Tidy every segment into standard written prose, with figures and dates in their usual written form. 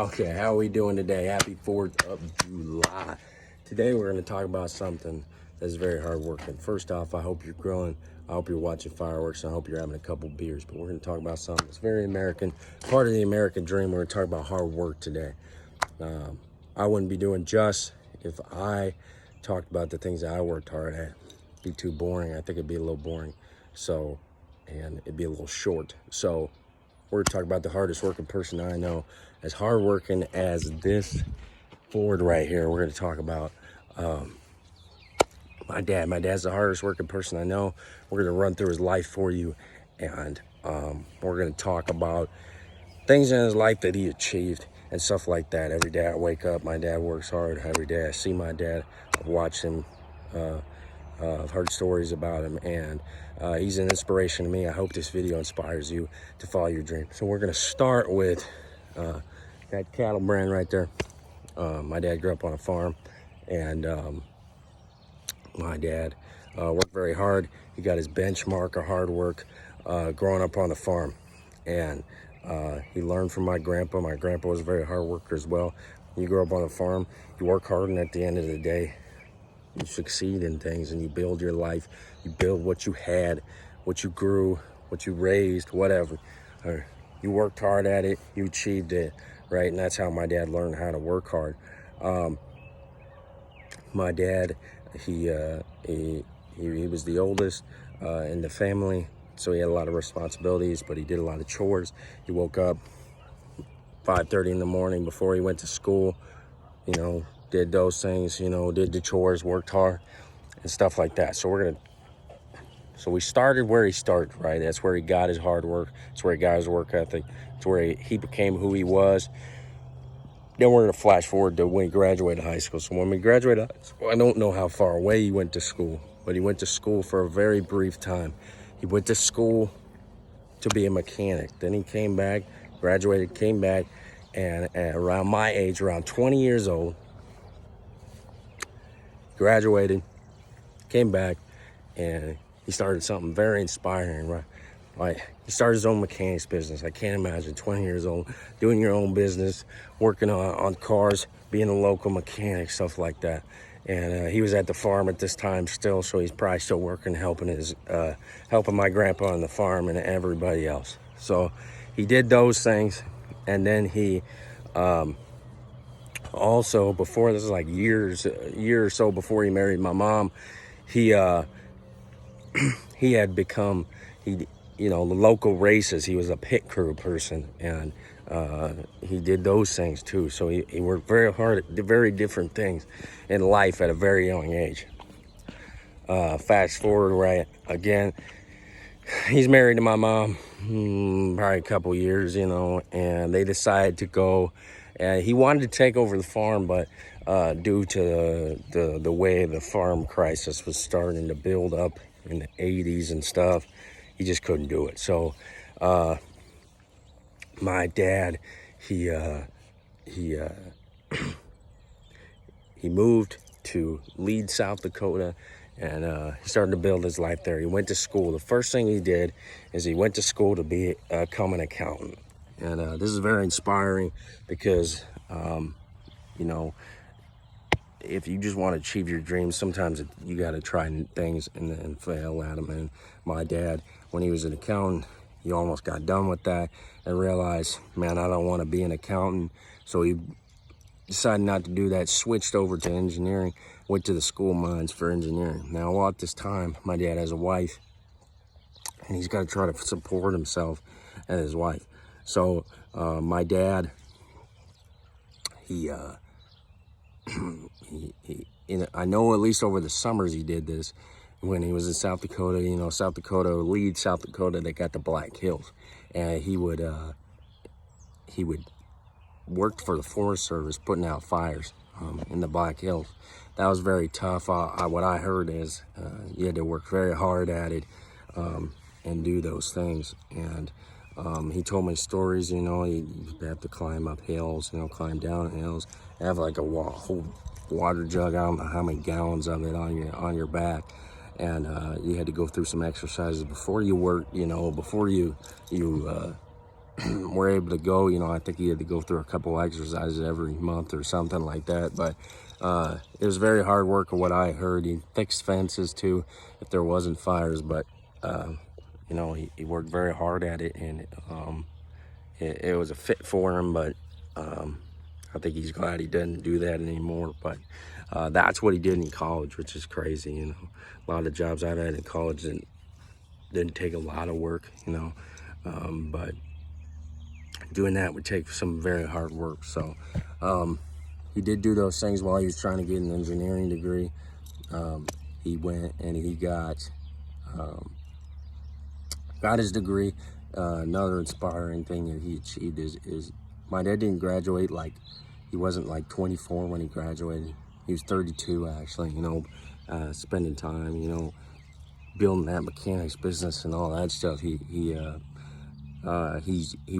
Okay, how are we doing today? Happy 4th of July. Today we're going to talk about something that's very hard working. First off, I hope you're grilling. I hope you're watching fireworks. I hope you're having a couple beers. But we're going to talk about something that's very American, part of the American dream. We're going to talk about hard work today. I wouldn't be doing just if I talked about the things that I worked hard at. It'd be too boring. I think it'd be a little boring. And it'd be a little short. So we're going to talk about the hardest working person I know. As hard working as this Ford right here, we're going to talk about my dad. My dad's the hardest working person I know. We're going to run through his life for you, and we're going to talk about things in his life that he achieved and stuff like that. Every day I wake up, my dad works hard. Every day I see my dad. I've watched him. I've heard stories about him, and he's an inspiration to me. I hope this video inspires you to follow your dream. So we're going to start with that cattle brand right there. My dad grew up on a farm, and my dad worked very hard. He got his benchmark of hard work growing up on the farm, and he learned from my grandpa. My grandpa was a very hard worker as well. When you grow up on a farm, you work hard, and at the end of the day, you succeed in things, and you build your life. You build what you had, what you grew, what you raised, whatever. You worked hard at it, you achieved it, right? And that's how my dad learned how to work hard. My dad, he was the oldest in the family, so he had a lot of responsibilities, but he did a lot of chores. He woke up 5:30 in the morning before he went to school, did those things, did the chores, worked hard and stuff like that. So we started where he started, right? That's where he got his hard work. That's where he got his work ethic. It's where he became who he was. Then we're going to flash forward to when he graduated high school. So when we graduated high school, I don't know how far away he went to school, but he went to school for a very brief time. He went to school to be a mechanic. Then he came back, graduated, came back, and around my age, around 20 years old, graduated, came back, and he started something very inspiring, right? Like, he started his own mechanics business. I can't imagine 20 years old, doing your own business, working on cars, being a local mechanic, stuff like that. And he was at the farm at this time still, so he's probably still working, helping my grandpa on the farm and everybody else. So he did those things, and then he also, before, this is like a year or so before he married my mom, he had become, the local races. He was a pit crew person, and he did those things too. So he worked very hard at very different things in life at a very young age. Fast forward, right, again, he's married to my mom, probably a couple years, and they decided to go. He wanted to take over the farm, but due to the way the farm crisis was starting to build up in the 80s and stuff, he just couldn't do it. So my dad, he moved to Leeds, South Dakota, and he started to build his life there. He went to school. The first thing he did is he went to school to become an accountant. And this is very inspiring because, if you just want to achieve your dreams, sometimes you got to try things and fail at them. And my dad, when he was an accountant, he almost got done with that and realized, man, I don't want to be an accountant. So he decided not to do that, switched over to engineering, went to the school of mines for engineering. Now, all at this time, my dad has a wife, and he's got to try to support himself and his wife. So my dad, I know at least over the summers he did this when he was in South Dakota. South Dakota, Leeds, South Dakota, they got the Black Hills, and he would work for the Forest Service putting out fires in the Black Hills. That was very tough. What I heard is you had to work very hard at it and do those things. And he told me stories, you have to climb up hills, climb down hills, have like a whole water jug, I don't know how many gallons of it on your back. And you had to go through some exercises before you work, before you were able to go. You know, I think he had to go through a couple exercises every month or something like that. But it was very hard work of what I heard. He fixed fences too if there wasn't fires. But, you know, he worked very hard at it, and it was a fit for him. But I think he's glad he didn't do that anymore. But that's what he did in college, which is crazy. You know, a lot of jobs I've had in college didn't take a lot of work, you know, but doing that would take some very hard work. So he did do those things while he was trying to get an engineering degree. He went and he got his degree. Another inspiring thing that he achieved is my dad didn't graduate, like he wasn't like 24 when he graduated. He was 32 actually, you know, spending time, you know, building that mechanics business and all that stuff. He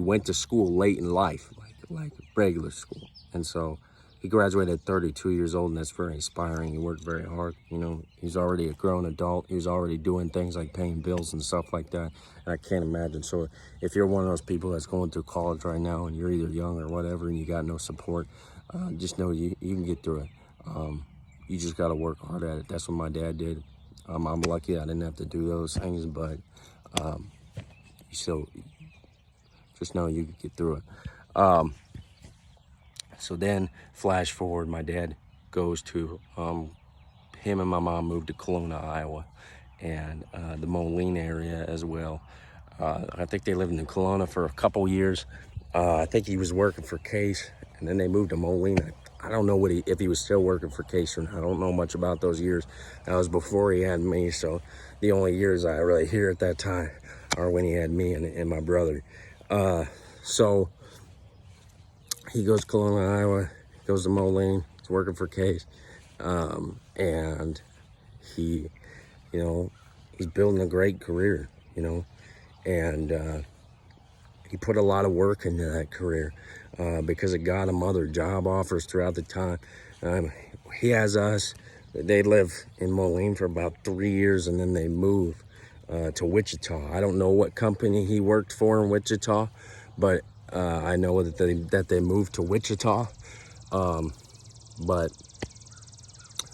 went to school late in life, like regular school, and so he graduated at 32 years old, and that's very inspiring. He worked very hard. You know, he's already a grown adult. He was already doing things like paying bills and stuff like that, and I can't imagine. So if you're one of those people that's going through college right now and you're either young or whatever and you got no support, just know you can get through it. You just got to work hard at it. That's what my dad did. I'm lucky I didn't have to do those things, but so just know you can get through it. So then, flash forward, my dad goes to, him and my mom moved to Kalona, Iowa, and the Moline area as well. I think they lived in Kalona for a couple years. I think he was working for Case, and then they moved to Moline. I don't know if he was still working for Case or not. I don't know much about those years. That was before he had me, so the only years I really hear at that time are when he had me and my brother. So he goes to Kalona, Iowa, goes to Moline, he's working for Case, and he, you know, he's building a great career, you know, and he put a lot of work into that career because it got him other job offers throughout the time. He has us. They live in Moline for about 3 years, and then they move to Wichita. I don't know what company he worked for in Wichita, but I know that they moved to Wichita. But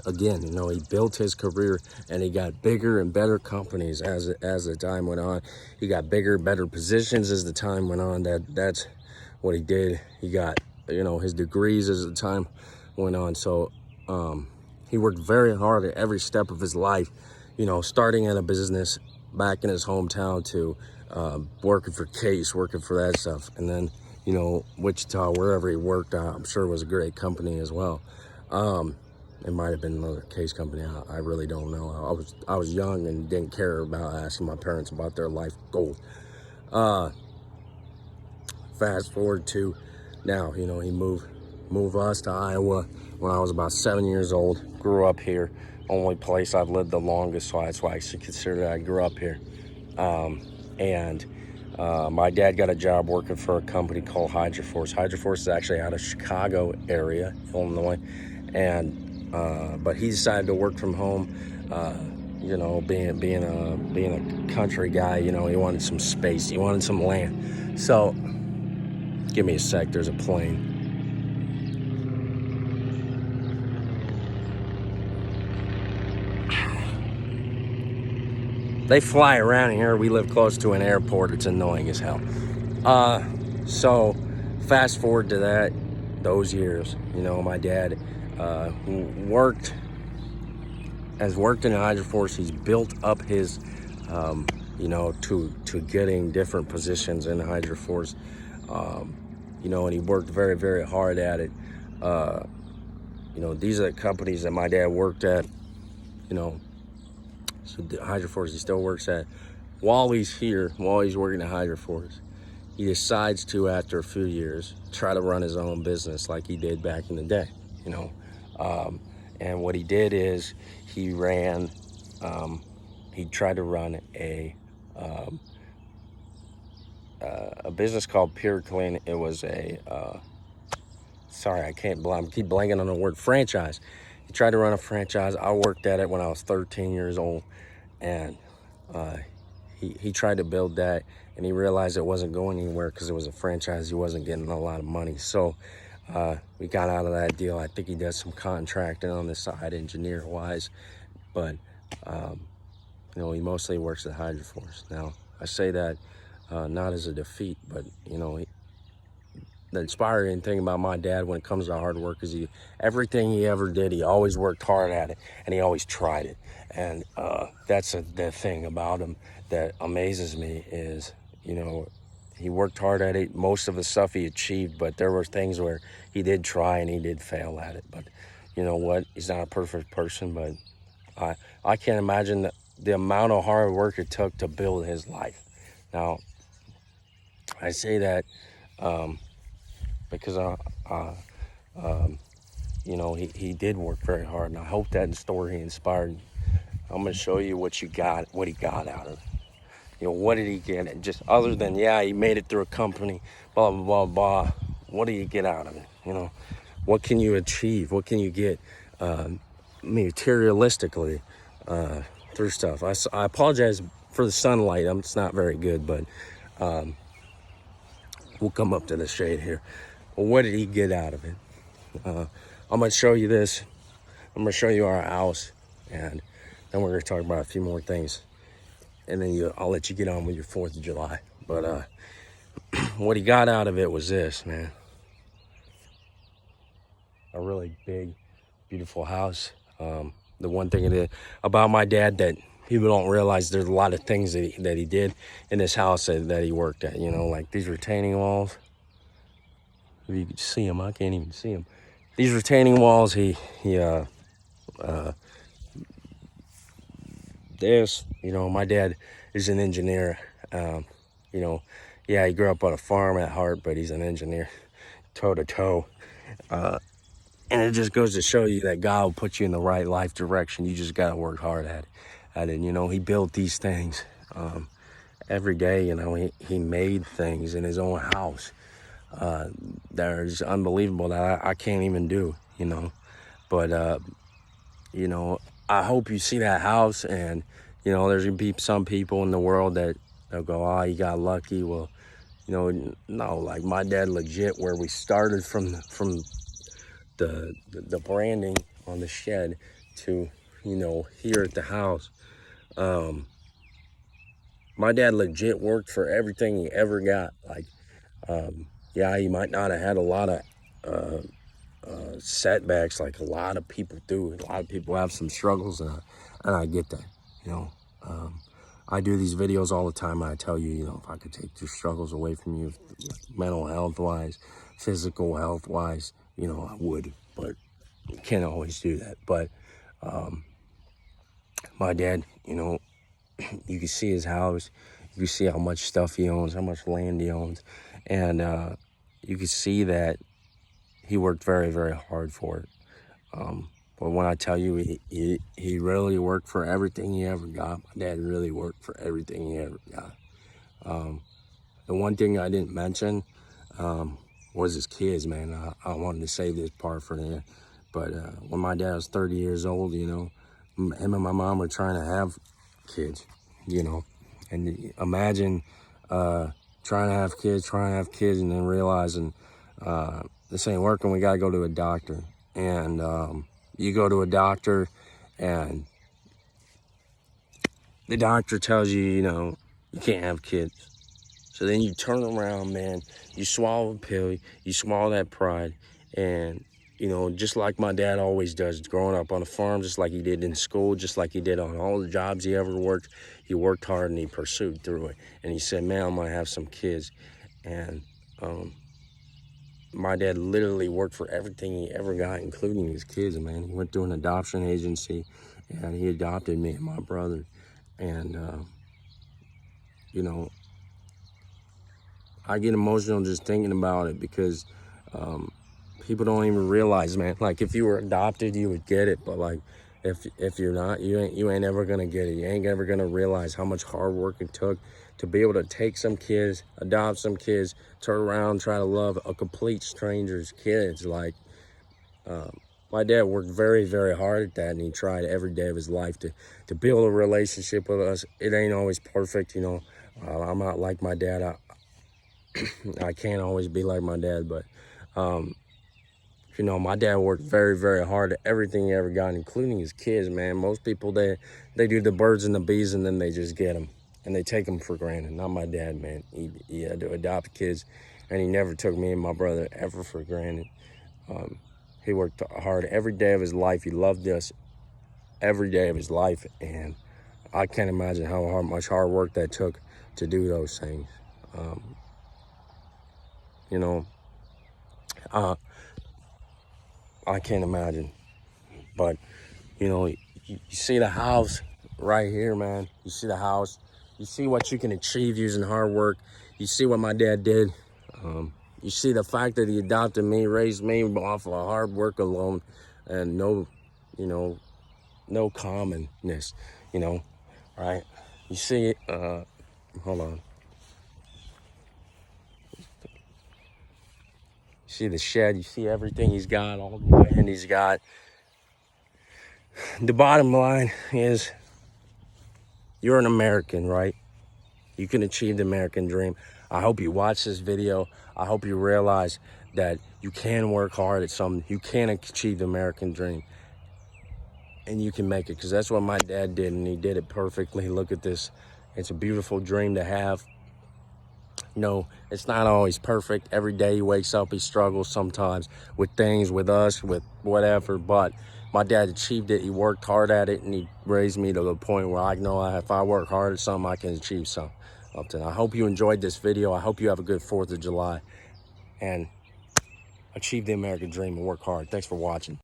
again, you know, he built his career, and he got bigger and better companies as the time went on. He got bigger, better positions as the time went on. That's what he did. He got, you know, his degrees as the time went on. So he worked very hard at every step of his life, you know, starting at a business back in his hometown to working for Case, working for that stuff, and then, you know, Wichita, wherever he worked, I'm sure was a great company as well. It might have been another Case company. I really don't know. I was young and didn't care about asking my parents about their life goals. Fast forward to now, you know, he moved us to Iowa when I was about 7 years old. Grew up here. Only place I've lived the longest, so that's why I should consider that I grew up here. My dad got a job working for a company called Hydroforce. Hydroforce is actually out of Chicago area, Illinois, and but he decided to work from home. You know, being a country guy, you know, he wanted some space, he wanted some land. So, give me a sec. There's a plane. They fly around here. We live close to an airport. It's annoying as hell. So fast forward to those years, you know, my dad worked in Hydroforce. He's built up his, you know, to getting different positions in Hydroforce, you know, and he worked very, very hard at it. You know, these are the companies that my dad worked at, you know. So Hydroforce he still works at. While he's working at Hydroforce, he decides to, after a few years, try to run his own business like he did back in the day, you know. And what he did is he tried to run a business called Pure Clean. It was sorry, I keep blanking on the word, franchise. He tried to run a franchise. I worked at it when I was 13 years old, and he tried to build that and he realized it wasn't going anywhere because it was a franchise. He wasn't getting a lot of money. So we got out of that deal. I think he does some contracting on the side, engineer-wise, but you know, he mostly works at Hydroforce. Now, I say that not as a defeat, but you know, the inspiring thing about my dad when it comes to hard work is everything he ever did, he always worked hard at it, and he always tried it. And that's the thing about him that amazes me is, you know, he worked hard at it. Most of the stuff he achieved, but there were things where he did try and he did fail at it. But you know what? He's not a perfect person, but I can't imagine the amount of hard work it took to build his life. Now, I say that because you know, he did work very hard, and I hope that story inspired you. I'm gonna show you what he got out of it. You know, what did he get? Just other than, yeah, he made it through a company, blah, blah, blah, blah. What do you get out of it? You know, what can you achieve? What can you get materialistically through stuff? I apologize for the sunlight. It's not very good, but we'll come up to the shade here. Well, what did he get out of it? I'm going to show you this. I'm going to show you our house, and then we're going to talk about a few more things. And then I'll let you get on with your 4th of July. But what he got out of it was this, man. A really big, beautiful house. The one thing about my dad that people don't realize, there's a lot of things that he did in this house that he worked at. You know, like these retaining walls. If you could see them, I can't even see them. These retaining walls, this, you know, my dad is an engineer. You know, yeah, he grew up on a farm at heart, but he's an engineer, toe to toe. And it just goes to show you that God will put you in the right life direction. You just got to work hard at it. You know, he built these things every day. You know, he made things in his own house that are unbelievable that I can't even do, you know. But, you know, I hope you see that house, and, you know, there's going to be some people in the world that they'll go, oh, you got lucky. Well, you know, no, like my dad legit, where we started from the branding on the shed to, you know, here at the house. My dad legit worked for everything he ever got. Like, yeah, he might not have had a lot of setbacks like a lot of people do. A lot of people have some struggles, and I get that, you know. I do these videos all the time, and I tell you, you know, if I could take your struggles away from you, mental health-wise, physical health-wise, you know, I would, but you can't always do that. But my dad, you know, you can see his house, you can see how much stuff he owns, how much land he owns, and you can see that he worked very, very hard for it. But when I tell you, he really worked for everything he ever got. My dad really worked for everything he ever got. The one thing I didn't mention was his kids, man. I wanted to save this part for there. But when my dad was 30 years old, you know, him and my mom were trying to have kids, you know. And imagine trying to have kids, and then realizing this ain't working, we got to go to a doctor. And you go to a doctor, and the doctor tells you, you know, you can't have kids. So then you turn around, man, you swallow a pill, you swallow that pride, and, you know, just like my dad always does, growing up on a farm, just like he did in school, just like he did on all the jobs he ever worked, he worked hard and he pursued through it. And he said, man, I'm gonna have some kids. And my dad literally worked for everything he ever got, including his kids, man. He went through an adoption agency, and he adopted me and my brother. And, you know, I get emotional just thinking about it, because people don't even realize, man, like if you were adopted, you would get it. But like, if you're not, you ain't ever gonna get it. You ain't ever gonna realize how much hard work it took to be able to take some kids, adopt some kids, turn around, try to love a complete stranger's kids. Like, my dad worked very, very hard at that, and he tried every day of his life to build a relationship with us. It ain't always perfect, you know. I'm not like my dad. I can't always be like my dad, but you know, my dad worked very, very hard at everything he ever got, including his kids, man. Most people, they do the birds and the bees, and then they just get them, and they take them for granted. Not my dad, man. He had to adopt kids, and he never took me and my brother ever for granted. He worked hard every day of his life. He loved us every day of his life, and I can't imagine how much hard work that took to do those things. You know, I can't imagine. But, you know, you see the house right here, man. You see the house. You see what you can achieve using hard work. You see what my dad did. You see the fact that he adopted me, raised me off of hard work alone, and no, you know, no commonness, you know, right? You see, hold on. You see the shed, you see everything he's got, all the land he's got. The bottom line is, you're an American, right? You can achieve the American dream. I hope you watch this video. I hope you realize that you can work hard at something. You can achieve the American dream. And you can make it, because that's what my dad did, and he did it perfectly. Look at this. It's a beautiful dream to have. No, it's not always perfect. Every day he wakes up, he struggles sometimes with things, with us, with whatever. But my dad achieved it. He worked hard at it, and he raised me to the point where I know if I work hard at something, I can achieve something. I hope you enjoyed this video. I hope you have a good 4th of July and achieve the American dream and work hard. Thanks for watching.